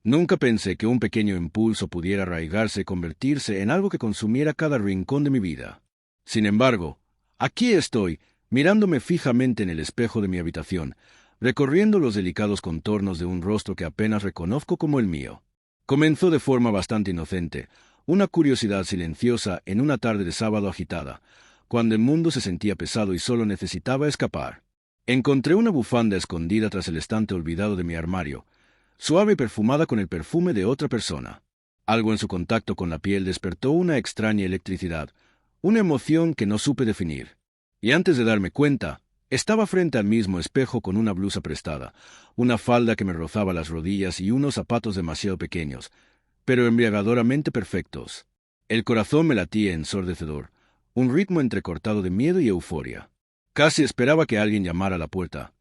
Nunca pensé que un pequeño impulso pudiera arraigarse y convertirse en algo que consumiera cada rincón de mi vida. Sin embargo, aquí estoy, mirándome fijamente en el espejo de mi habitación, recorriendo los delicados contornos de un rostro que apenas reconozco como el mío. Comenzó de forma bastante inocente, una curiosidad silenciosa en una tarde de sábado agitada, cuando el mundo se sentía pesado y solo necesitaba escapar. Encontré una bufanda escondida tras el estante olvidado de mi armario, suave y perfumada con el perfume de otra persona. Algo en su contacto con la piel despertó una extraña electricidad, una emoción que no supe definir. Y antes de darme cuenta, estaba frente al mismo espejo con una blusa prestada, una falda que me rozaba las rodillas y unos zapatos demasiado pequeños, pero embriagadoramente perfectos. El corazón me latía ensordecedor, un ritmo entrecortado de miedo y euforia. Casi esperaba que alguien llamara a la puerta,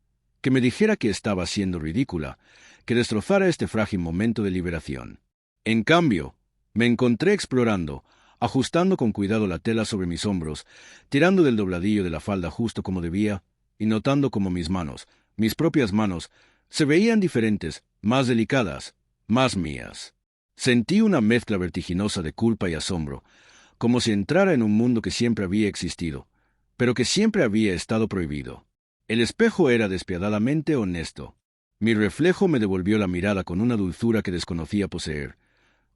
que me dijera que estaba siendo ridícula, que destrozara este frágil momento de liberación. En cambio, me encontré explorando, ajustando con cuidado la tela sobre mis hombros, tirando del dobladillo de la falda justo como debía, y notando cómo mis manos, mis propias manos, se veían diferentes, más delicadas, más mías. Sentí una mezcla vertiginosa de culpa y asombro, como si entrara en un mundo que siempre había existido, pero que siempre había estado prohibido. El espejo era despiadadamente honesto. Mi reflejo me devolvió la mirada con una dulzura que desconocía poseer,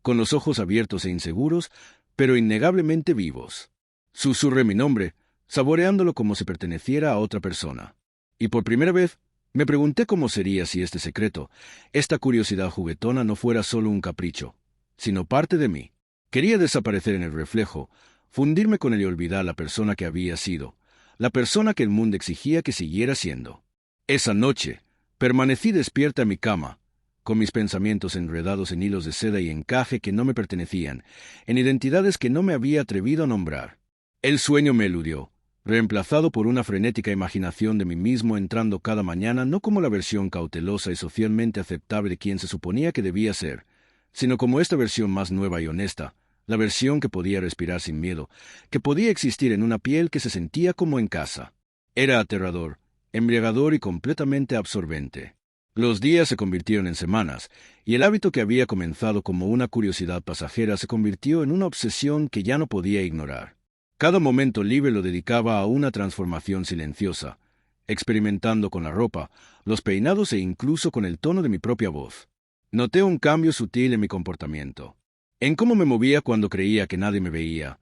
con los ojos abiertos e inseguros, pero innegablemente vivos. Susurré mi nombre, saboreándolo como si perteneciera a otra persona. Y por primera vez, me pregunté cómo sería si este secreto, esta curiosidad juguetona no fuera solo un capricho, sino parte de mí. Quería desaparecer en el reflejo, fundirme con él y olvidar la persona que había sido, la persona que el mundo exigía que siguiera siendo. Esa noche, permanecí despierta en mi cama, con mis pensamientos enredados en hilos de seda y encaje que no me pertenecían, en identidades que no me había atrevido a nombrar. El sueño me eludió, reemplazado por una frenética imaginación de mí mismo entrando cada mañana no como la versión cautelosa y socialmente aceptable de quien se suponía que debía ser, sino como esta versión más nueva y honesta, la versión que podía respirar sin miedo, que podía existir en una piel que se sentía como en casa. Era aterrador, embriagador y completamente absorbente. Los días se convirtieron en semanas, y el hábito que había comenzado como una curiosidad pasajera se convirtió en una obsesión que ya no podía ignorar. Cada momento libre lo dedicaba a una transformación silenciosa, experimentando con la ropa, los peinados e incluso con el tono de mi propia voz. Noté un cambio sutil en mi comportamiento, en cómo me movía cuando creía que nadie me veía,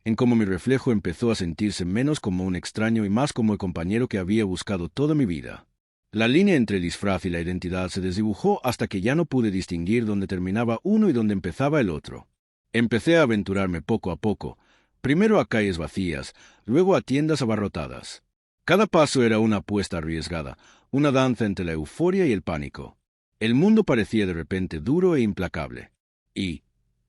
en cómo mi reflejo empezó a sentirse menos como un extraño y más como el compañero que había buscado toda mi vida. La línea entre el disfraz y la identidad se desdibujó hasta que ya no pude distinguir dónde terminaba uno y dónde empezaba el otro. Empecé a aventurarme poco a poco, primero a calles vacías, luego a tiendas abarrotadas. Cada paso era una apuesta arriesgada, una danza entre la euforia y el pánico. El mundo parecía de repente duro e implacable. Y,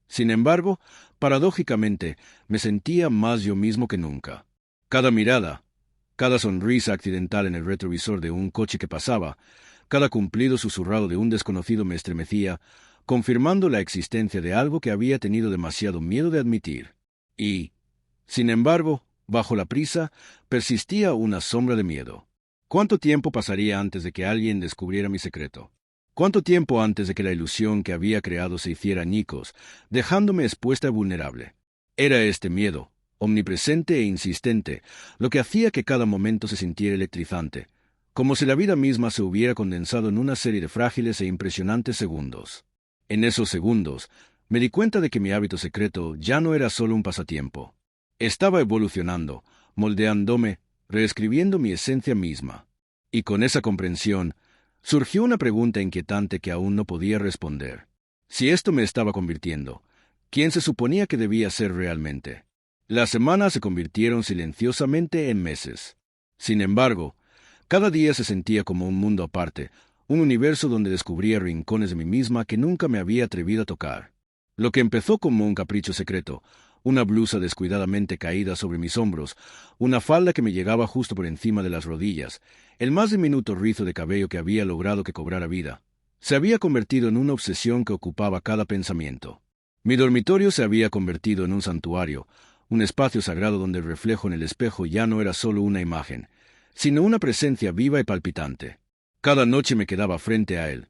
sin embargo, paradójicamente, me sentía más yo mismo que nunca. Cada mirada, cada sonrisa accidental en el retrovisor de un coche que pasaba, cada cumplido susurrado de un desconocido me estremecía, confirmando la existencia de algo que había tenido demasiado miedo de admitir. Y, sin embargo, bajo la prisa, persistía una sombra de miedo. ¿Cuánto tiempo pasaría antes de que alguien descubriera mi secreto? ¿Cuánto tiempo antes de que la ilusión que había creado se hiciera añicos, dejándome expuesta y vulnerable? Era este miedo, omnipresente e insistente, lo que hacía que cada momento se sintiera electrizante, como si la vida misma se hubiera condensado en una serie de frágiles e impresionantes segundos. En esos segundos, me di cuenta de que mi hábito secreto ya no era solo un pasatiempo. Estaba evolucionando, moldeándome, reescribiendo mi esencia misma. Y con esa comprensión, surgió una pregunta inquietante que aún no podía responder. Si esto me estaba convirtiendo, ¿quién se suponía que debía ser realmente? Las semanas se convirtieron silenciosamente en meses. Sin embargo, cada día se sentía como un mundo aparte, un universo donde descubría rincones de mí misma que nunca me había atrevido a tocar. Lo que empezó como un capricho secreto, una blusa descuidadamente caída sobre mis hombros, una falda que me llegaba justo por encima de las rodillas, el más diminuto rizo de cabello que había logrado que cobrara vida, se había convertido en una obsesión que ocupaba cada pensamiento. Mi dormitorio se había convertido en un santuario, un espacio sagrado donde el reflejo en el espejo ya no era solo una imagen, sino una presencia viva y palpitante. Cada noche me quedaba frente a él,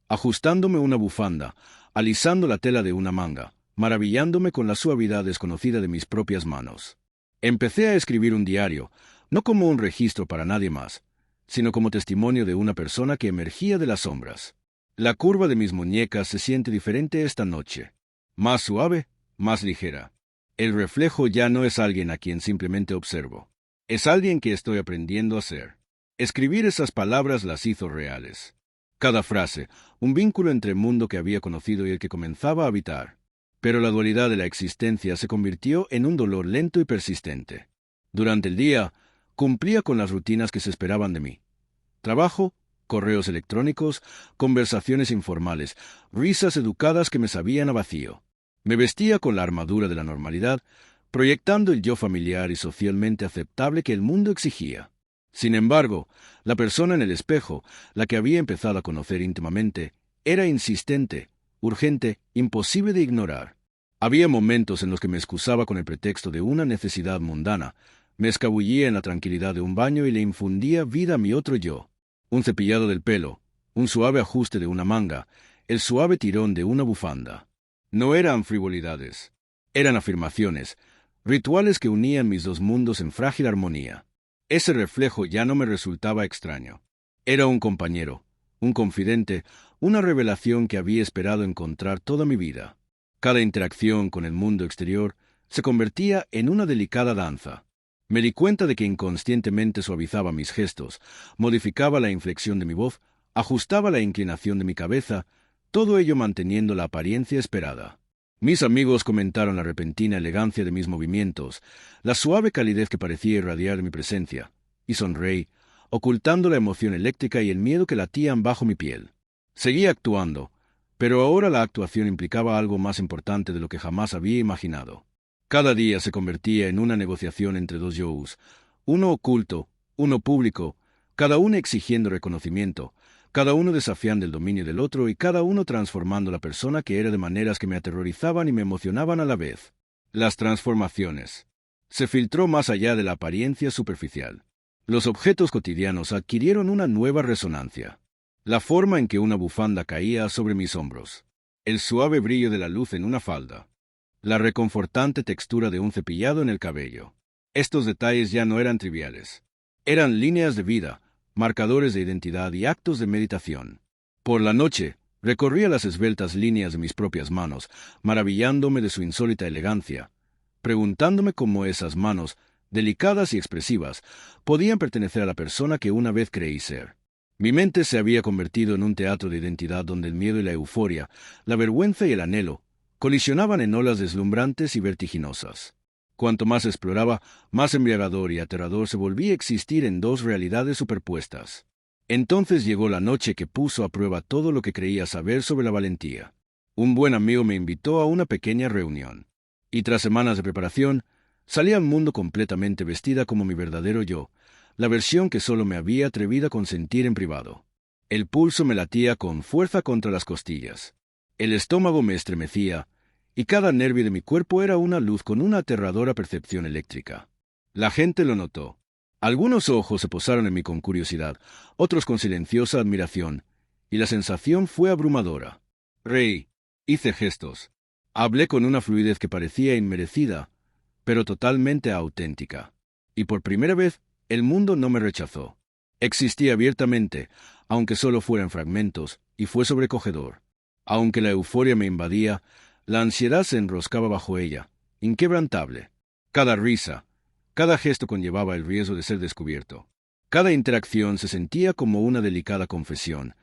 ajustándome una bufanda, alisando la tela de una manga, maravillándome con la suavidad desconocida de mis propias manos. Empecé a escribir un diario, no como un registro para nadie más, sino como testimonio de una persona que emergía de las sombras. La curva de mis muñecas se siente diferente esta noche. Más suave, más ligera. El reflejo ya no es alguien a quien simplemente observo. Es alguien que estoy aprendiendo a ser. Escribir esas palabras las hizo reales. Cada frase, un vínculo entre el mundo que había conocido y el que comenzaba a habitar. Pero la dualidad de la existencia se convirtió en un dolor lento y persistente. Durante el día, cumplía con las rutinas que se esperaban de mí. Trabajo, correos electrónicos, conversaciones informales, risas educadas que me sabían a vacío. Me vestía con la armadura de la normalidad, proyectando el yo familiar y socialmente aceptable que el mundo exigía. Sin embargo, la persona en el espejo, la que había empezado a conocer íntimamente, era insistente, urgente, imposible de ignorar. Había momentos en los que me excusaba con el pretexto de una necesidad mundana, me escabullía en la tranquilidad de un baño y le infundía vida a mi otro yo. Un cepillado del pelo, un suave ajuste de una manga, el suave tirón de una bufanda. No eran frivolidades, eran afirmaciones, rituales que unían mis dos mundos en frágil armonía. Ese reflejo ya no me resultaba extraño. Era un compañero, un confidente, una revelación que había esperado encontrar toda mi vida. Cada interacción con el mundo exterior se convertía en una delicada danza. Me di cuenta de que inconscientemente suavizaba mis gestos, modificaba la inflexión de mi voz, ajustaba la inclinación de mi cabeza, todo ello manteniendo la apariencia esperada. Mis amigos comentaron la repentina elegancia de mis movimientos, la suave calidez que parecía irradiar de mi presencia, y sonreí, ocultando la emoción eléctrica y el miedo que latían bajo mi piel. Seguía actuando, pero ahora la actuación implicaba algo más importante de lo que jamás había imaginado. Cada día se convertía en una negociación entre dos yo's, uno oculto, uno público, cada uno exigiendo reconocimiento, cada uno desafiando el dominio del otro y cada uno transformando la persona que era de maneras que me aterrorizaban y me emocionaban a la vez. Las transformaciones. Se filtró más allá de la apariencia superficial. Los objetos cotidianos adquirieron una nueva resonancia. La forma en que una bufanda caía sobre mis hombros. El suave brillo de la luz en una falda. La reconfortante textura de un cepillado en el cabello. Estos detalles ya no eran triviales. Eran líneas de vida, marcadores de identidad y actos de meditación. Por la noche, recorría las esbeltas líneas de mis propias manos, maravillándome de su insólita elegancia, preguntándome cómo esas manos, delicadas y expresivas, podían pertenecer a la persona que una vez creí ser. Mi mente se había convertido en un teatro de identidad donde el miedo y la euforia, la vergüenza y el anhelo, colisionaban en olas deslumbrantes y vertiginosas. Cuanto más exploraba, más embriagador y aterrador se volvía a existir en dos realidades superpuestas. Entonces llegó la noche que puso a prueba todo lo que creía saber sobre la valentía. Un buen amigo me invitó a una pequeña reunión. Y tras semanas de preparación, salí al mundo completamente vestida como mi verdadero yo, la versión que solo me había atrevido a consentir en privado. El pulso me latía con fuerza contra las costillas. El estómago me estremecía, y cada nervio de mi cuerpo era una luz con una aterradora percepción eléctrica. La gente lo notó. Algunos ojos se posaron en mí con curiosidad, otros con silenciosa admiración, y la sensación fue abrumadora. Reí, hice gestos, hablé con una fluidez que parecía inmerecida, pero totalmente auténtica. Y por primera vez, el mundo no me rechazó. Existí abiertamente, aunque solo fuera en fragmentos, y fue sobrecogedor. Aunque la euforia me invadía, la ansiedad se enroscaba bajo ella, inquebrantable. Cada risa, cada gesto conllevaba el riesgo de ser descubierto. Cada interacción se sentía como una delicada confesión,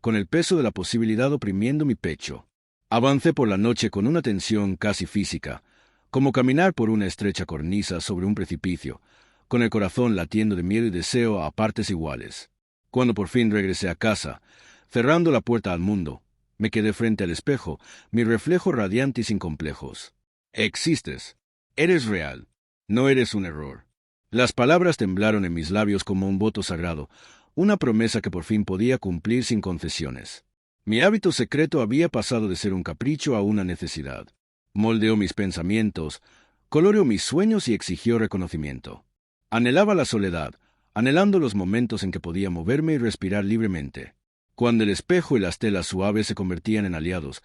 con el peso de la posibilidad oprimiendo mi pecho. Avancé por la noche con una tensión casi física, como caminar por una estrecha cornisa sobre un precipicio, con el corazón latiendo de miedo y deseo a partes iguales. Cuando por fin regresé a casa, cerrando la puerta al mundo, me quedé frente al espejo, mi reflejo radiante y sin complejos. Existes. Eres real. No eres un error. Las palabras temblaron en mis labios como un voto sagrado, una promesa que por fin podía cumplir sin concesiones. Mi hábito secreto había pasado de ser un capricho a una necesidad. Moldeó mis pensamientos, coloreó mis sueños y exigió reconocimiento. Anhelaba la soledad, anhelando los momentos en que podía moverme y respirar libremente. cuando el espejo y las telas suaves se convertían en aliados,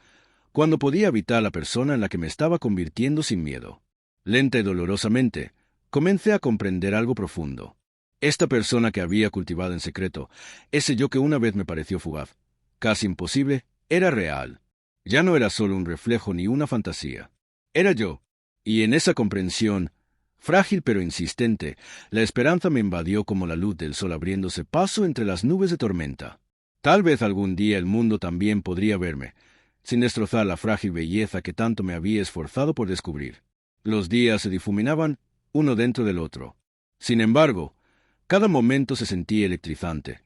cuando podía habitar a la persona en la que me estaba convirtiendo sin miedo. Lenta y dolorosamente, comencé a comprender algo profundo. Esta persona que había cultivado en secreto, ese yo que una vez me pareció fugaz, casi imposible, era real. Ya no era solo un reflejo ni una fantasía. Era yo. Y en esa comprensión, frágil pero insistente, la esperanza me invadió como la luz del sol abriéndose paso entre las nubes de tormenta. Tal vez algún día el mundo también podría verme, sin destrozar la frágil belleza que tanto me había esforzado por descubrir. Los días se difuminaban uno dentro del otro. Sin embargo, cada momento se sentía electrizante,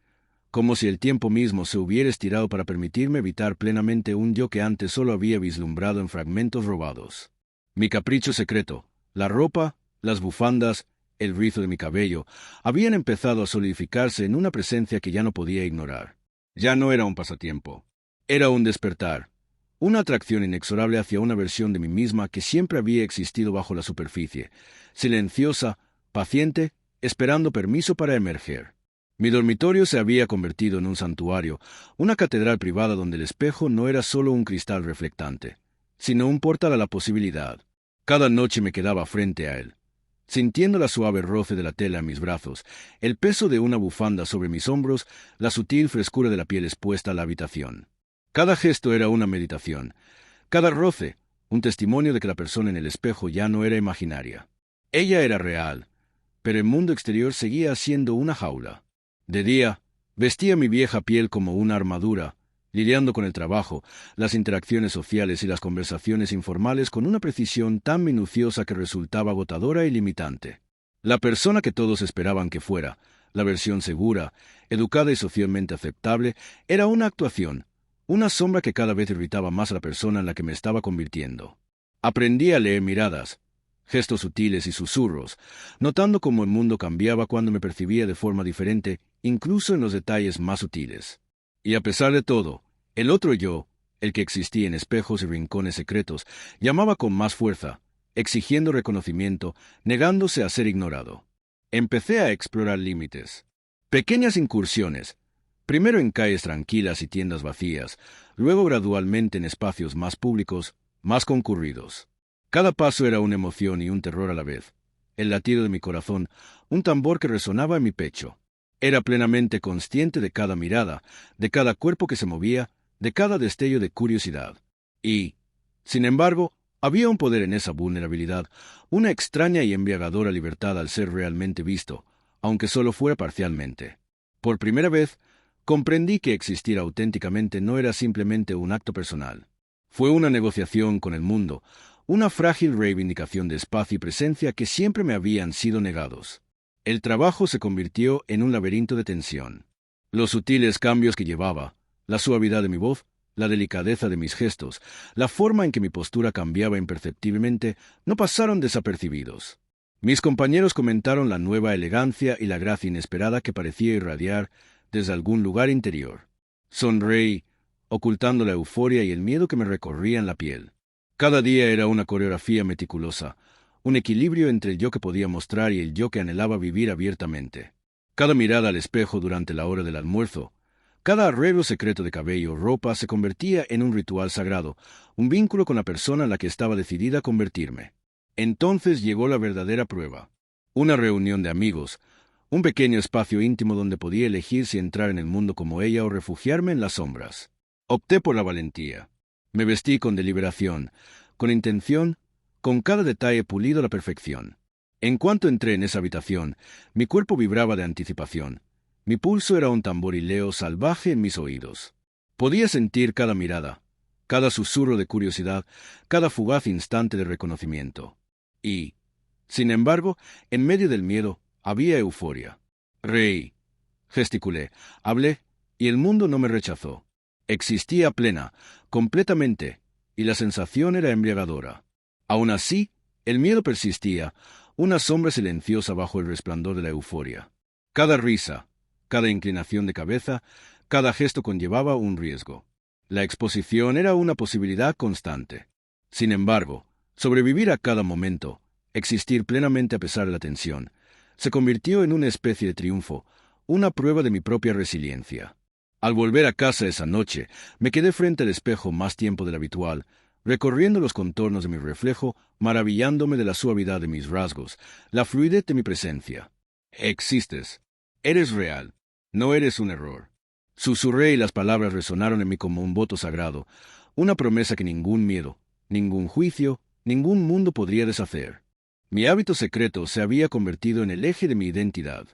como si el tiempo mismo se hubiera estirado para permitirme evitar plenamente un yo que antes solo había vislumbrado en fragmentos robados. Mi capricho secreto, la ropa, las bufandas, el rizo de mi cabello, habían empezado a solidificarse en una presencia que ya no podía ignorar. Ya no era un pasatiempo. Era un despertar, una atracción inexorable hacia una versión de mí misma que siempre había existido bajo la superficie, silenciosa, paciente, esperando permiso para emerger. Mi dormitorio se había convertido en un santuario, una catedral privada donde el espejo no era solo un cristal reflectante, sino un portal a la posibilidad. Cada noche me quedaba frente a él, sintiendo la suave roce de la tela en mis brazos, el peso de una bufanda sobre mis hombros, la sutil frescura de la piel expuesta a la habitación. Cada gesto era una meditación, cada roce, un testimonio de que la persona en el espejo ya no era imaginaria. Ella era real, pero el mundo exterior seguía siendo una jaula. De día, vestía mi vieja piel como una armadura, lidiando con el trabajo, las interacciones sociales y las conversaciones informales con una precisión tan minuciosa que resultaba agotadora y limitante. La persona que todos esperaban que fuera, la versión segura, educada y socialmente aceptable, era una actuación, una sombra que cada vez irritaba más a la persona en la que me estaba convirtiendo. Aprendí a leer miradas, gestos sutiles y susurros, notando cómo el mundo cambiaba cuando me percibía de forma diferente, incluso en los detalles más sutiles. Y a pesar de todo, el otro yo, el que existía en espejos y rincones secretos, llamaba con más fuerza, exigiendo reconocimiento, negándose a ser ignorado. Empecé a explorar límites. Pequeñas incursiones, primero en calles tranquilas y tiendas vacías, luego gradualmente en espacios más públicos, más concurridos. Cada paso era una emoción y un terror a la vez. El latido de mi corazón, un tambor que resonaba en mi pecho. Era plenamente consciente de cada mirada, de cada cuerpo que se movía, de cada destello de curiosidad. Y, sin embargo, había un poder en esa vulnerabilidad, una extraña y embriagadora libertad al ser realmente visto, aunque solo fuera parcialmente. Por primera vez, comprendí que existir auténticamente no era simplemente un acto personal. Fue una negociación con el mundo, una frágil reivindicación de espacio y presencia que siempre me habían sido negados. El trabajo se convirtió en un laberinto de tensión. Los sutiles cambios que llevaba, la suavidad de mi voz, la delicadeza de mis gestos, la forma en que mi postura cambiaba imperceptiblemente, no pasaron desapercibidos. Mis compañeros comentaron la nueva elegancia y la gracia inesperada que parecía irradiar desde algún lugar interior. Sonreí, ocultando la euforia y el miedo que me recorrían la piel. Cada día era una coreografía meticulosa, un equilibrio entre el yo que podía mostrar y el yo que anhelaba vivir abiertamente. Cada mirada al espejo durante la hora del almuerzo, cada arreglo secreto de cabello o ropa se convertía en un ritual sagrado, un vínculo con la persona en la que estaba decidida a convertirme. Entonces llegó la verdadera prueba. Una reunión de amigos, un pequeño espacio íntimo donde podía elegir si entrar en el mundo como ella o refugiarme en las sombras. Opté por la valentía. Me vestí con deliberación, con intención, con cada detalle pulido a la perfección. En cuanto entré en esa habitación, mi cuerpo vibraba de anticipación. Mi pulso era un tamborileo salvaje en mis oídos. Podía sentir cada mirada, cada susurro de curiosidad, cada fugaz instante de reconocimiento. Y, sin embargo, en medio del miedo, había euforia. Reí, gesticulé, hablé, y el mundo no me rechazó. Existía plena, completamente, y la sensación era embriagadora. Aún así, el miedo persistía, una sombra silenciosa bajo el resplandor de la euforia. Cada risa, cada inclinación de cabeza, cada gesto conllevaba un riesgo. La exposición era una posibilidad constante. Sin embargo, sobrevivir a cada momento, existir plenamente a pesar de la tensión, se convirtió en una especie de triunfo, una prueba de mi propia resiliencia. Al volver a casa esa noche, me quedé frente al espejo más tiempo del habitual, recorriendo los contornos de mi reflejo, maravillándome de la suavidad de mis rasgos, la fluidez de mi presencia. Existes. Eres real. No eres un error. Susurré y las palabras resonaron en mí como un voto sagrado, una promesa que ningún miedo, ningún juicio, ningún mundo podría deshacer. Mi hábito secreto se había convertido en el eje de mi identidad.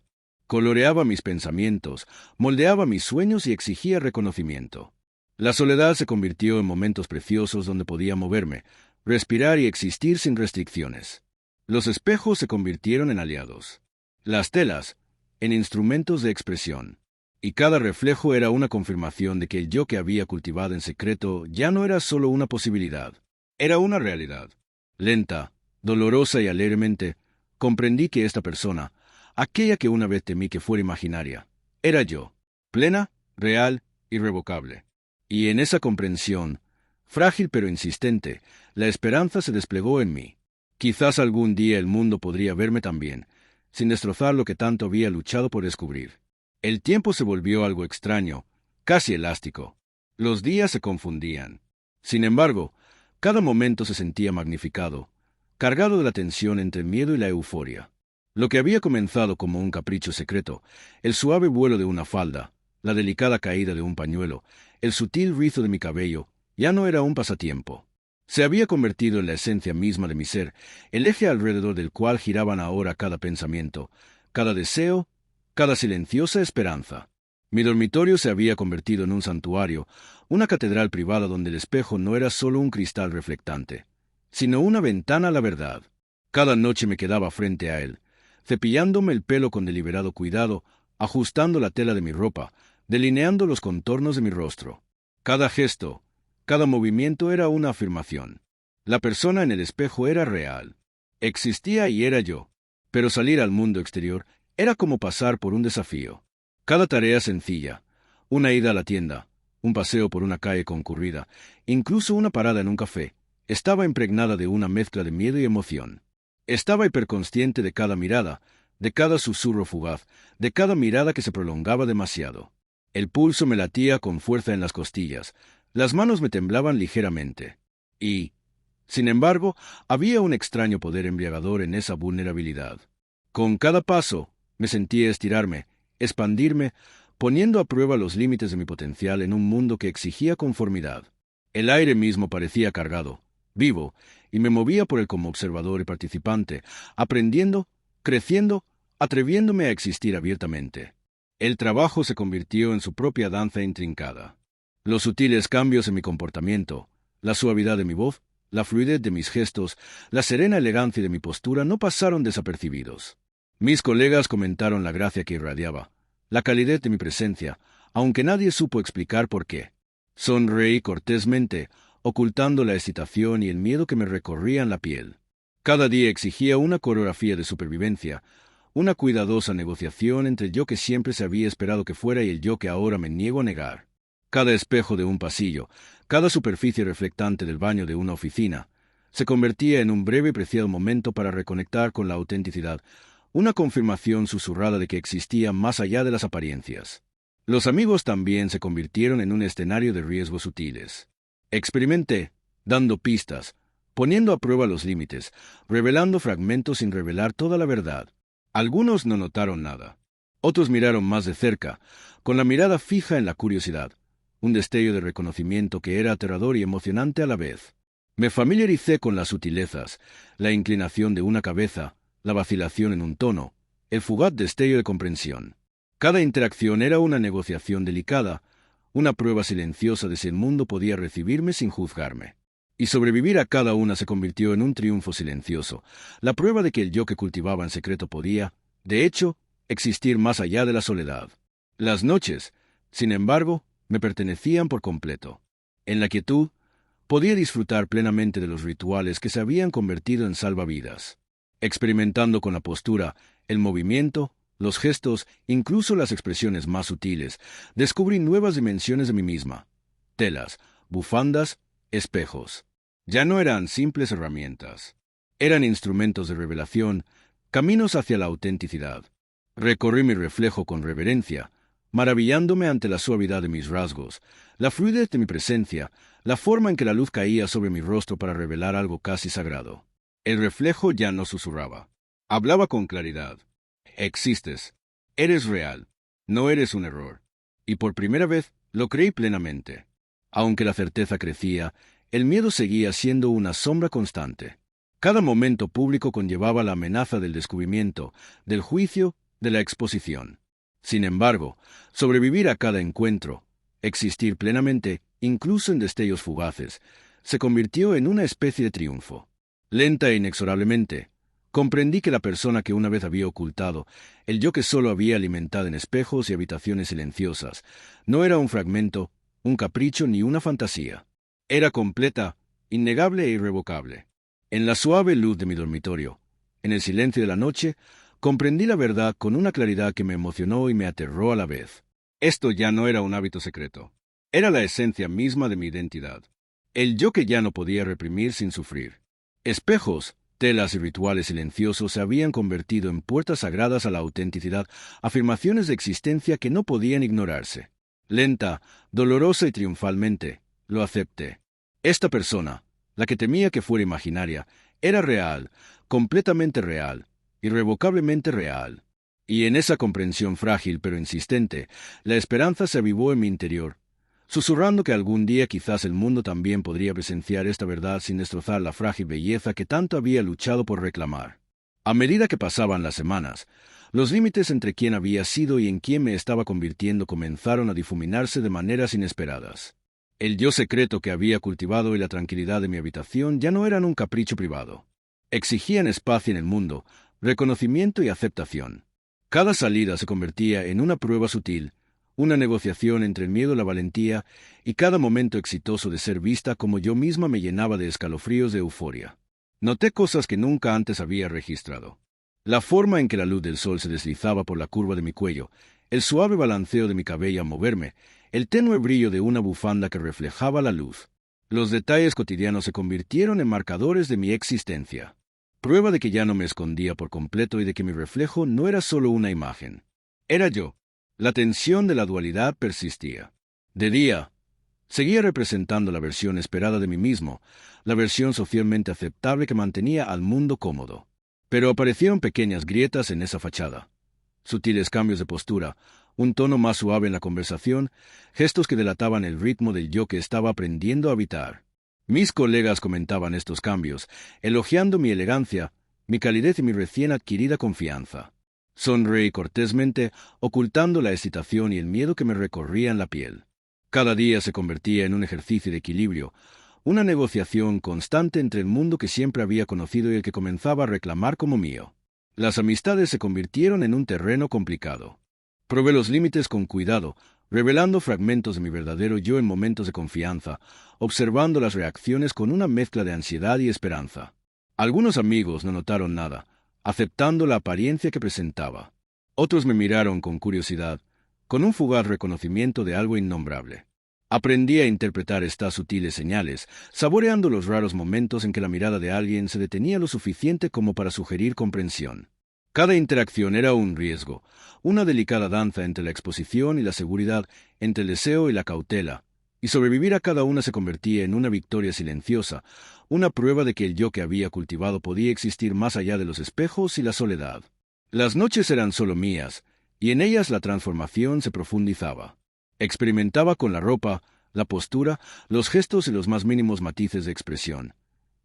Coloreaba mis pensamientos, moldeaba mis sueños y exigía reconocimiento. La soledad se convirtió en momentos preciosos donde podía moverme, respirar y existir sin restricciones. Los espejos se convirtieron en aliados. Las telas, en instrumentos de expresión. Y cada reflejo era una confirmación de que el yo que había cultivado en secreto ya no era solo una posibilidad, era una realidad. Lenta, dolorosa y alegremente, comprendí que esta persona, aquella que una vez temí que fuera imaginaria, era yo, plena, real, irrevocable. Y en esa comprensión, frágil pero insistente, la esperanza se desplegó en mí. Quizás algún día el mundo podría verme también, sin destrozar lo que tanto había luchado por descubrir. El tiempo se volvió algo extraño, casi elástico. Los días se confundían. Sin embargo, cada momento se sentía magnificado, cargado de la tensión entre el miedo y la euforia. Lo que había comenzado como un capricho secreto, el suave vuelo de una falda, la delicada caída de un pañuelo, el sutil rizo de mi cabello, ya no era un pasatiempo. Se había convertido en la esencia misma de mi ser, el eje alrededor del cual giraban ahora cada pensamiento, cada deseo, cada silenciosa esperanza. Mi dormitorio se había convertido en un santuario, una catedral privada donde el espejo no era solo un cristal reflectante, sino una ventana a la verdad. Cada noche me quedaba frente a él, cepillándome el pelo con deliberado cuidado, ajustando la tela de mi ropa, delineando los contornos de mi rostro. Cada gesto, cada movimiento era una afirmación. La persona en el espejo era real. Existía y era yo. Pero salir al mundo exterior era como pasar por un desafío. Cada tarea sencilla, una ida a la tienda, un paseo por una calle concurrida, incluso una parada en un café, estaba impregnada de una mezcla de miedo y emoción. Estaba hiperconsciente de cada mirada, de cada susurro fugaz, de cada mirada que se prolongaba demasiado. El pulso me latía con fuerza en las costillas, las manos me temblaban ligeramente. Y, sin embargo, había un extraño poder embriagador en esa vulnerabilidad. Con cada paso, me sentía estirarme, expandirme, poniendo a prueba los límites de mi potencial en un mundo que exigía conformidad. El aire mismo parecía cargado, vivo, y me movía por él como observador y participante, aprendiendo, creciendo, atreviéndome a existir abiertamente. El trabajo se convirtió en su propia danza intrincada. Los sutiles cambios en mi comportamiento, la suavidad de mi voz, la fluidez de mis gestos, la serena elegancia de mi postura no pasaron desapercibidos. Mis colegas comentaron la gracia que irradiaba, la calidez de mi presencia, aunque nadie supo explicar por qué. Sonreí cortésmente, ocultando la excitación y el miedo que me recorrían la piel. Cada día exigía una coreografía de supervivencia, una cuidadosa negociación entre el yo que siempre se había esperado que fuera y el yo que ahora me niego a negar. Cada espejo de un pasillo, cada superficie reflectante del baño de una oficina, se convertía en un breve y preciado momento para reconectar con la autenticidad, una confirmación susurrada de que existía más allá de las apariencias. Los amigos también se convirtieron en un escenario de riesgos sutiles. Experimenté, dando pistas, poniendo a prueba los límites, revelando fragmentos sin revelar toda la verdad. Algunos no notaron nada. Otros miraron más de cerca, con la mirada fija en la curiosidad, un destello de reconocimiento que era aterrador y emocionante a la vez. Me familiaricé con las sutilezas, la inclinación de una cabeza, la vacilación en un tono, el fugaz destello de comprensión. Cada interacción era una negociación delicada, una prueba silenciosa de si el mundo podía recibirme sin juzgarme. Y sobrevivir a cada una se convirtió en un triunfo silencioso, la prueba de que el yo que cultivaba en secreto podía, de hecho, existir más allá de la soledad. Las noches, sin embargo, me pertenecían por completo. En la quietud, podía disfrutar plenamente de los rituales que se habían convertido en salvavidas. Experimentando con la postura, el movimiento, los gestos, incluso las expresiones más sutiles, descubrí nuevas dimensiones de mí misma. Telas, bufandas, espejos. Ya no eran simples herramientas. Eran instrumentos de revelación, caminos hacia la autenticidad. Recorrí mi reflejo con reverencia, maravillándome ante la suavidad de mis rasgos, la fluidez de mi presencia, la forma en que la luz caía sobre mi rostro para revelar algo casi sagrado. El reflejo ya no susurraba. Hablaba con claridad. Existes. Eres real. No eres un error. Y por primera vez lo creí plenamente. Aunque la certeza crecía, el miedo seguía siendo una sombra constante. Cada momento público conllevaba la amenaza del descubrimiento, del juicio, de la exposición. Sin embargo, sobrevivir a cada encuentro, existir plenamente, incluso en destellos fugaces, se convirtió en una especie de triunfo. Lenta e inexorablemente, comprendí que la persona que una vez había ocultado, el yo que solo había alimentado en espejos y habitaciones silenciosas, no era un fragmento, un capricho ni una fantasía. Era completa, innegable e irrevocable. En la suave luz de mi dormitorio, en el silencio de la noche, comprendí la verdad con una claridad que me emocionó y me aterró a la vez. Esto ya no era un hábito secreto. Era la esencia misma de mi identidad. El yo que ya no podía reprimir sin sufrir. Espejos, telas y rituales silenciosos se habían convertido en puertas sagradas a la autenticidad, afirmaciones de existencia que no podían ignorarse. Lenta, dolorosa y triunfalmente, lo acepté. Esta persona, la que temía que fuera imaginaria, era real, completamente real, irrevocablemente real. Y en esa comprensión frágil pero insistente, la esperanza se avivó en mi interior, susurrando que algún día quizás el mundo también podría presenciar esta verdad sin destrozar la frágil belleza que tanto había luchado por reclamar. A medida que pasaban las semanas, los límites entre quién había sido y en quién me estaba convirtiendo comenzaron a difuminarse de maneras inesperadas. El yo secreto que había cultivado y la tranquilidad de mi habitación ya no eran un capricho privado. Exigían espacio en el mundo, reconocimiento y aceptación. Cada salida se convertía en una prueba sutil, una negociación entre el miedo y la valentía, y cada momento exitoso de ser vista como yo misma me llenaba de escalofríos de euforia. Noté cosas que nunca antes había registrado. La forma en que la luz del sol se deslizaba por la curva de mi cuello, el suave balanceo de mi cabello al moverme, el tenue brillo de una bufanda que reflejaba la luz. Los detalles cotidianos se convirtieron en marcadores de mi existencia. Prueba de que ya no me escondía por completo y de que mi reflejo no era solo una imagen. Era yo. La tensión de la dualidad persistía. De día, seguía representando la versión esperada de mí mismo, la versión socialmente aceptable que mantenía al mundo cómodo. Pero aparecieron pequeñas grietas en esa fachada. Sutiles cambios de postura, un tono más suave en la conversación, gestos que delataban el ritmo del yo que estaba aprendiendo a habitar. Mis colegas comentaban estos cambios, elogiando mi elegancia, mi calidez y mi recién adquirida confianza. Sonreí cortésmente, ocultando la excitación y el miedo que me recorrían la piel. Cada día se convertía en un ejercicio de equilibrio, una negociación constante entre el mundo que siempre había conocido y el que comenzaba a reclamar como mío. Las amistades se convirtieron en un terreno complicado. Probé los límites con cuidado, revelando fragmentos de mi verdadero yo en momentos de confianza, observando las reacciones con una mezcla de ansiedad y esperanza. Algunos amigos no notaron nada, aceptando la apariencia que presentaba. Otros me miraron con curiosidad, con un fugaz reconocimiento de algo innombrable. Aprendí a interpretar estas sutiles señales, saboreando los raros momentos en que la mirada de alguien se detenía lo suficiente como para sugerir comprensión. Cada interacción era un riesgo, una delicada danza entre la exposición y la seguridad, entre el deseo y la cautela, y sobrevivir a cada una se convertía en una victoria silenciosa, una prueba de que el yo que había cultivado podía existir más allá de los espejos y la soledad. Las noches eran solo mías, y en ellas la transformación se profundizaba. Experimentaba con la ropa, la postura, los gestos y los más mínimos matices de expresión.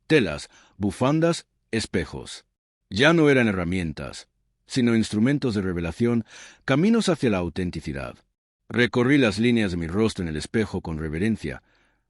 Telas, bufandas, espejos. Ya no eran herramientas, sino instrumentos de revelación, caminos hacia la autenticidad. Recorrí las líneas de mi rostro en el espejo con reverencia.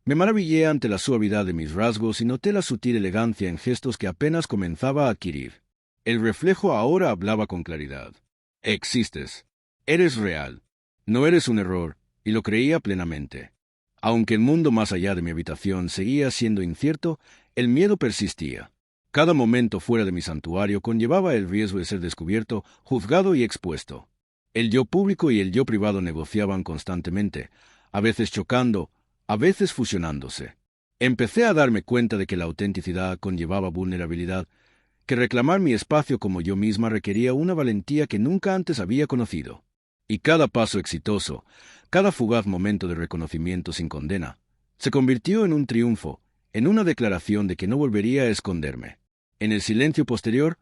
Me maravillé ante la suavidad de mis rasgos y noté la sutil elegancia en gestos que apenas comenzaba a adquirir. El reflejo ahora hablaba con claridad. Existes. Eres real. No eres un error, y lo creía plenamente. Aunque el mundo más allá de mi habitación seguía siendo incierto, el miedo persistía. Cada momento fuera de mi santuario conllevaba el riesgo de ser descubierto, juzgado y expuesto. El yo público y el yo privado negociaban constantemente, a veces chocando, a veces fusionándose. Empecé a darme cuenta de que la autenticidad conllevaba vulnerabilidad, que reclamar mi espacio como yo misma requería una valentía que nunca antes había conocido. Y cada paso exitoso, cada fugaz momento de reconocimiento sin condena, se convirtió en un triunfo, en una declaración de que no volvería a esconderme. En el silencio posterior,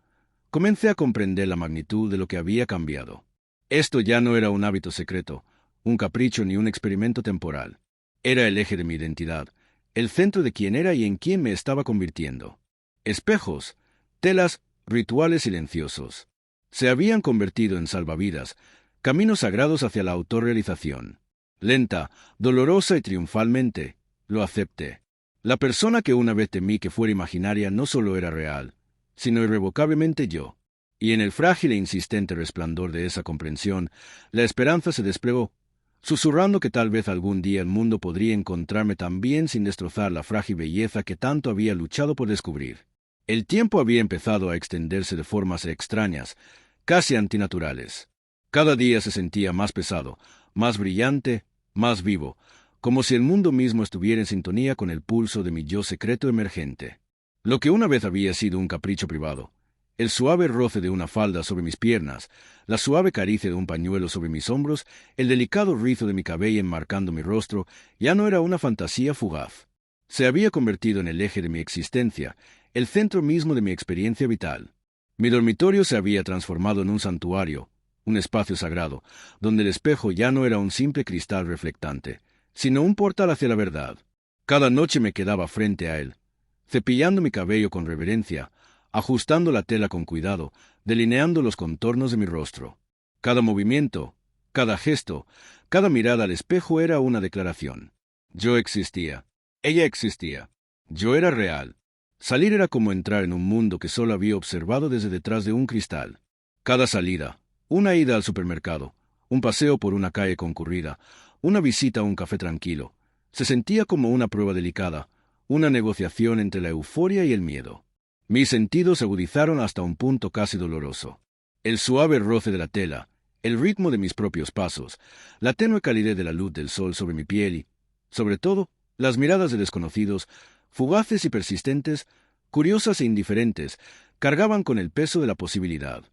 comencé a comprender la magnitud de lo que había cambiado. Esto ya no era un hábito secreto, un capricho ni un experimento temporal. Era el eje de mi identidad, el centro de quién era y en quién me estaba convirtiendo. Espejos, telas, rituales silenciosos. Se habían convertido en salvavidas, caminos sagrados hacia la autorrealización. Lenta, dolorosa y triunfalmente, lo acepté. La persona que una vez temí que fuera imaginaria no solo era real, sino irrevocablemente yo. Y en el frágil e insistente resplandor de esa comprensión, la esperanza se desplegó, susurrando que tal vez algún día el mundo podría encontrarme también sin destrozar la frágil belleza que tanto había luchado por descubrir. El tiempo había empezado a extenderse de formas extrañas, casi antinaturales. Cada día se sentía más pesado, más brillante, más vivo, como si el mundo mismo estuviera en sintonía con el pulso de mi yo secreto emergente. Lo que una vez había sido un capricho privado, el suave roce de una falda sobre mis piernas, la suave caricia de un pañuelo sobre mis hombros, el delicado rizo de mi cabello enmarcando mi rostro, ya no era una fantasía fugaz. Se había convertido en el eje de mi existencia, el centro mismo de mi experiencia vital. Mi dormitorio se había transformado en un santuario, un espacio sagrado, donde el espejo ya no era un simple cristal reflectante, sino un portal hacia la verdad. Cada noche me quedaba frente a él, cepillando mi cabello con reverencia, ajustando la tela con cuidado, delineando los contornos de mi rostro. Cada movimiento, cada gesto, cada mirada al espejo era una declaración. Yo existía. Ella existía. Yo era real. Salir era como entrar en un mundo que solo había observado desde detrás de un cristal. Cada salida, una ida al supermercado, un paseo por una calle concurrida, una visita a un café tranquilo, se sentía como una prueba delicada, una negociación entre la euforia y el miedo. Mis sentidos se agudizaron hasta un punto casi doloroso. El suave roce de la tela, el ritmo de mis propios pasos, la tenue calidez de la luz del sol sobre mi piel y, sobre todo, las miradas de desconocidos, fugaces y persistentes, curiosas e indiferentes, cargaban con el peso de la posibilidad.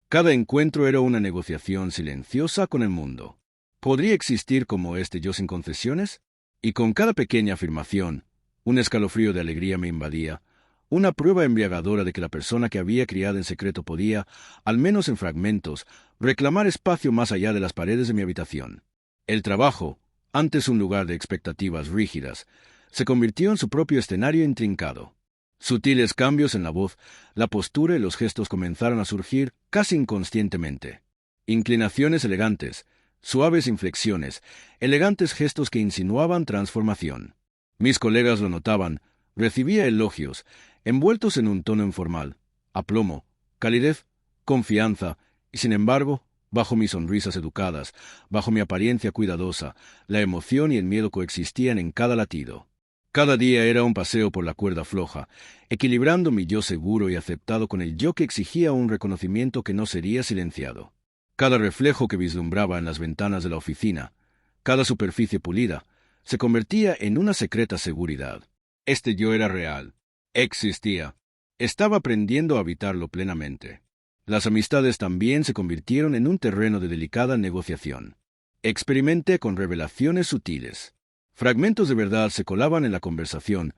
Cada encuentro era una negociación silenciosa con el mundo. ¿Podría existir como este yo sin concesiones? Y con cada pequeña afirmación, un escalofrío de alegría me invadía, una prueba embriagadora de que la persona que había criado en secreto podía, al menos en fragmentos, reclamar espacio más allá de las paredes de mi habitación. El trabajo, antes un lugar de expectativas rígidas, se convirtió en su propio escenario intrincado. Sutiles cambios en la voz, la postura y los gestos comenzaron a surgir casi inconscientemente. Inclinaciones elegantes, suaves inflexiones, elegantes gestos que insinuaban transformación. Mis colegas lo notaban, recibía elogios, envueltos en un tono informal, aplomo, calidez, confianza, y sin embargo, bajo mis sonrisas educadas, bajo mi apariencia cuidadosa, la emoción y el miedo coexistían en cada latido. Cada día era un paseo por la cuerda floja, equilibrando mi yo seguro y aceptado con el yo que exigía un reconocimiento que no sería silenciado. Cada reflejo que vislumbraba en las ventanas de la oficina, cada superficie pulida, se convertía en una secreta seguridad. Este yo era real, existía, estaba aprendiendo a habitarlo plenamente. Las amistades también se convirtieron en un terreno de delicada negociación. Experimenté con revelaciones sutiles. Fragmentos de verdad se colaban en la conversación,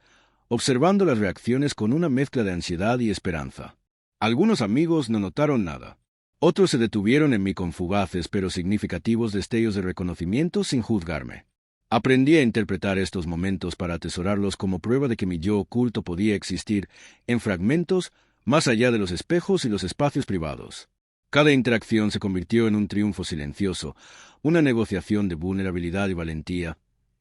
observando las reacciones con una mezcla de ansiedad y esperanza. Algunos amigos no notaron nada. Otros se detuvieron en mí con fugaces pero significativos destellos de reconocimiento sin juzgarme. Aprendí a interpretar estos momentos para atesorarlos como prueba de que mi yo oculto podía existir en fragmentos más allá de los espejos y los espacios privados. Cada interacción se convirtió en un triunfo silencioso, una negociación de vulnerabilidad y valentía,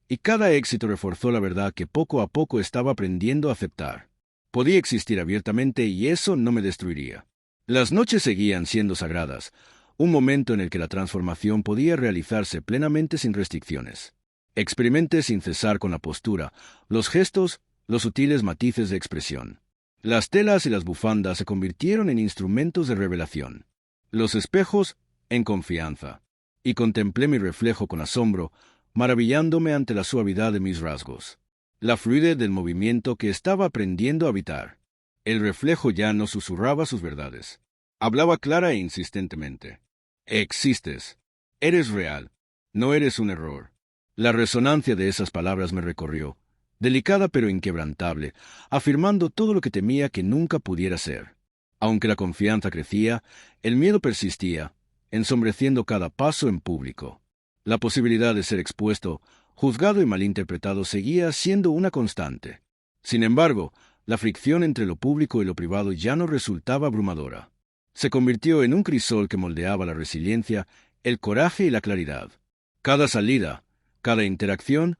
y cada éxito reforzó la verdad que poco a poco estaba aprendiendo a aceptar. Podía existir abiertamente y eso no me destruiría. Las noches seguían siendo sagradas, un momento en el que la transformación podía realizarse plenamente sin restricciones. Experimenté sin cesar con la postura, los gestos, los sutiles matices de expresión. Las telas y las bufandas se convirtieron en instrumentos de revelación. Los espejos, en confianza. Y contemplé mi reflejo con asombro, maravillándome ante la suavidad de mis rasgos. La fluidez del movimiento que estaba aprendiendo a habitar. El reflejo ya no susurraba sus verdades. Hablaba clara e insistentemente. Existes. Eres real. No eres un error. La resonancia de esas palabras me recorrió, delicada pero inquebrantable, afirmando todo lo que temía que nunca pudiera ser. Aunque la confianza crecía, el miedo persistía, ensombreciendo cada paso en público. La posibilidad de ser expuesto, juzgado y malinterpretado seguía siendo una constante. Sin embargo, la fricción entre lo público y lo privado ya no resultaba abrumadora. Se convirtió en un crisol que moldeaba la resiliencia, el coraje y la claridad. Cada salida, cada interacción,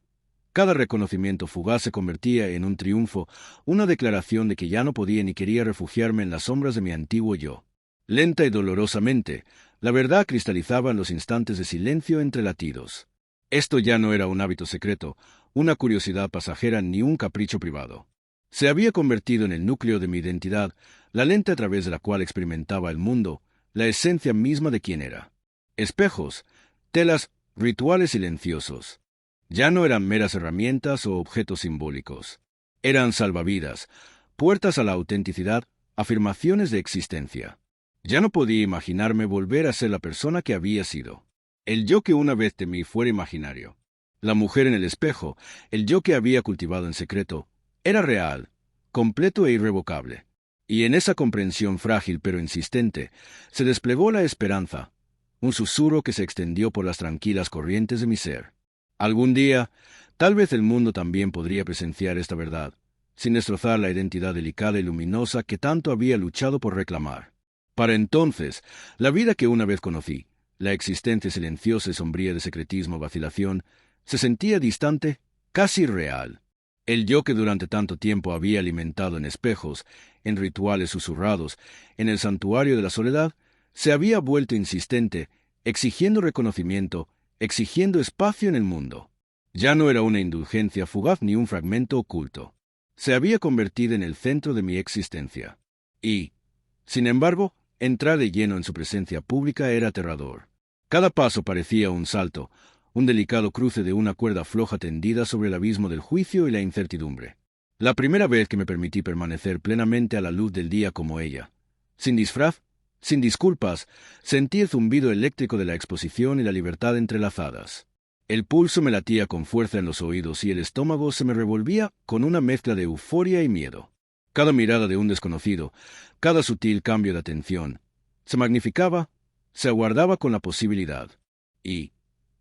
cada reconocimiento fugaz se convertía en un triunfo, una declaración de que ya no podía ni quería refugiarme en las sombras de mi antiguo yo. Lenta y dolorosamente, la verdad cristalizaba en los instantes de silencio entre latidos. Esto ya no era un hábito secreto, una curiosidad pasajera ni un capricho privado. Se había convertido en el núcleo de mi identidad, la lente a través de la cual experimentaba el mundo, la esencia misma de quién era. Espejos, telas, rituales silenciosos. Ya no eran meras herramientas o objetos simbólicos. Eran salvavidas, puertas a la autenticidad, afirmaciones de existencia. Ya no podía imaginarme volver a ser la persona que había sido. El yo que una vez temí fuera imaginario. La mujer en el espejo, el yo que había cultivado en secreto, era real, completo e irrevocable. Y en esa comprensión frágil pero insistente, se desplegó la esperanza, un susurro que se extendió por las tranquilas corrientes de mi ser. Algún día, tal vez el mundo también podría presenciar esta verdad, sin destrozar la identidad delicada y luminosa que tanto había luchado por reclamar. Para entonces, la vida que una vez conocí, la existencia silenciosa y sombría de secretismo, vacilación, se sentía distante, casi real. El yo que durante tanto tiempo había alimentado en espejos, en rituales susurrados, en el santuario de la soledad, se había vuelto insistente, exigiendo reconocimiento, exigiendo espacio en el mundo. Ya no era una indulgencia fugaz ni un fragmento oculto. Se había convertido en el centro de mi existencia. Y, sin embargo, entrar de lleno en su presencia pública era aterrador. Cada paso parecía un salto, un delicado cruce de una cuerda floja tendida sobre el abismo del juicio y la incertidumbre. La primera vez que me permití permanecer plenamente a la luz del día como ella, sin disfraz, sin disculpas, sentí el zumbido eléctrico de la exposición y la libertad entrelazadas. El pulso me latía con fuerza en los oídos y el estómago se me revolvía con una mezcla de euforia y miedo. Cada mirada de un desconocido, cada sutil cambio de atención, se magnificaba, se aguardaba con la posibilidad. Y,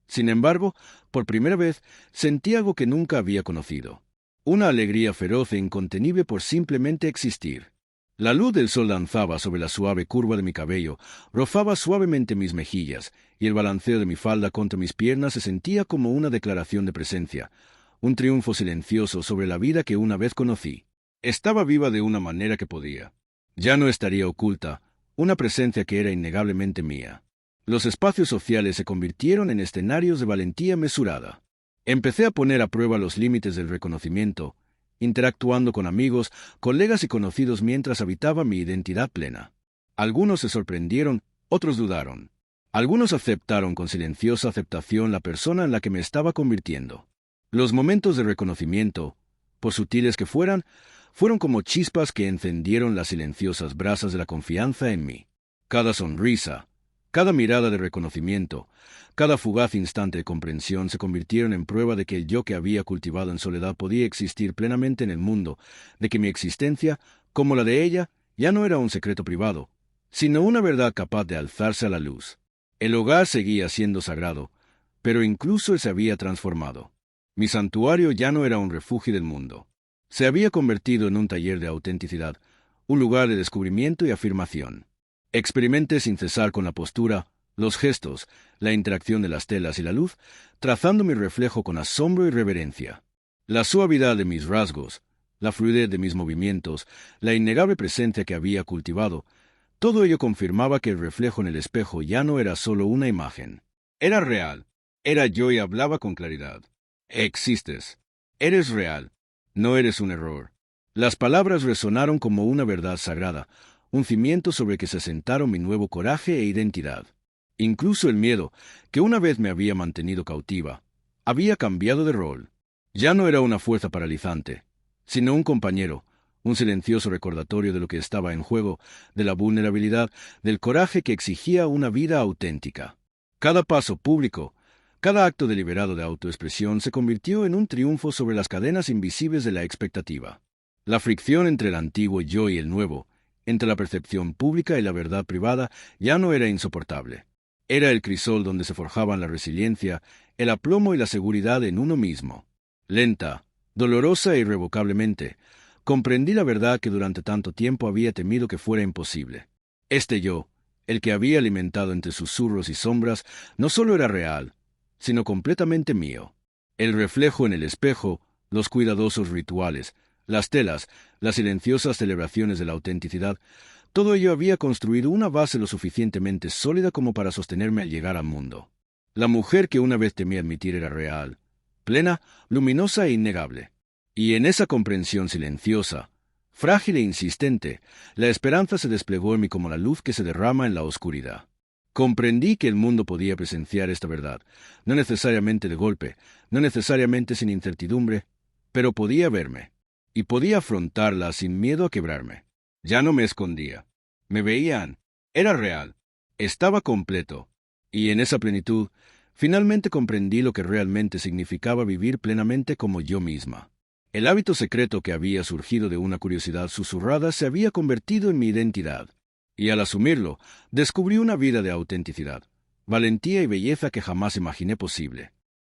sin embargo, por primera vez sentí algo que nunca había conocido. Una alegría feroz e incontenible por simplemente existir. La luz del sol danzaba sobre la suave curva de mi cabello, rozaba suavemente mis mejillas, y el balanceo de mi falda contra mis piernas se sentía como una declaración de presencia, un triunfo silencioso sobre la vida que una vez conocí. Estaba viva de una manera que podía. Ya no estaría oculta, una presencia que era innegablemente mía. Los espacios sociales se convirtieron en escenarios de valentía mesurada. Empecé a poner a prueba los límites del reconocimiento, interactuando con amigos, colegas y conocidos mientras habitaba mi identidad plena. Algunos se sorprendieron, otros dudaron. Algunos aceptaron con silenciosa aceptación la persona en la que me estaba convirtiendo. Los momentos de reconocimiento, por sutiles que fueran, fueron como chispas que encendieron las silenciosas brasas de la confianza en mí. Cada sonrisa, cada mirada de reconocimiento, cada fugaz instante de comprensión se convirtieron en prueba de que el yo que había cultivado en soledad podía existir plenamente en el mundo, de que mi existencia, como la de ella, ya no era un secreto privado, sino una verdad capaz de alzarse a la luz. El hogar seguía siendo sagrado, pero incluso se había transformado. Mi santuario ya no era un refugio del mundo. Se había convertido en un taller de autenticidad, un lugar de descubrimiento y afirmación. Experimenté sin cesar con la postura, los gestos, la interacción de las telas y la luz, trazando mi reflejo con asombro y reverencia. La suavidad de mis rasgos, la fluidez de mis movimientos, la innegable presencia que había cultivado, todo ello confirmaba que el reflejo en el espejo ya no era solo una imagen. Era real, era yo y hablaba con claridad. Existes. Eres real. No eres un error. Las palabras resonaron como una verdad sagrada, un cimiento sobre que se asentaron mi nuevo coraje e identidad. Incluso el miedo, que una vez me había mantenido cautiva, había cambiado de rol. Ya no era una fuerza paralizante, sino un compañero, un silencioso recordatorio de lo que estaba en juego, de la vulnerabilidad, del coraje que exigía una vida auténtica. Cada paso público, cada acto deliberado de autoexpresión se convirtió en un triunfo sobre las cadenas invisibles de la expectativa. La fricción entre el antiguo yo y el nuevo, entre la percepción pública y la verdad privada, ya no era insoportable. Era el crisol donde se forjaban la resiliencia, el aplomo y la seguridad en uno mismo. Lenta, dolorosa e irrevocablemente, comprendí la verdad que durante tanto tiempo había temido que fuera imposible. Este yo, el que había alimentado entre susurros y sombras, no solo era real, sino completamente mío. El reflejo en el espejo, los cuidadosos rituales, las telas, las silenciosas celebraciones de la autenticidad, todo ello había construido una base lo suficientemente sólida como para sostenerme al llegar al mundo. La mujer que una vez temí admitir era real, plena, luminosa e innegable. Y en esa comprensión silenciosa, frágil e insistente, la esperanza se desplegó en mí como la luz que se derrama en la oscuridad. Comprendí que el mundo podía presenciar esta verdad, no necesariamente de golpe, no necesariamente sin incertidumbre, pero podía verme, y podía afrontarla sin miedo a quebrarme. Ya no me escondía. Me veían. Era real. Estaba completo. Y en esa plenitud, finalmente comprendí lo que realmente significaba vivir plenamente como yo misma. El hábito secreto que había surgido de una curiosidad susurrada se había convertido en mi identidad. Y al asumirlo, descubrí una vida de autenticidad, valentía y belleza que jamás imaginé posible.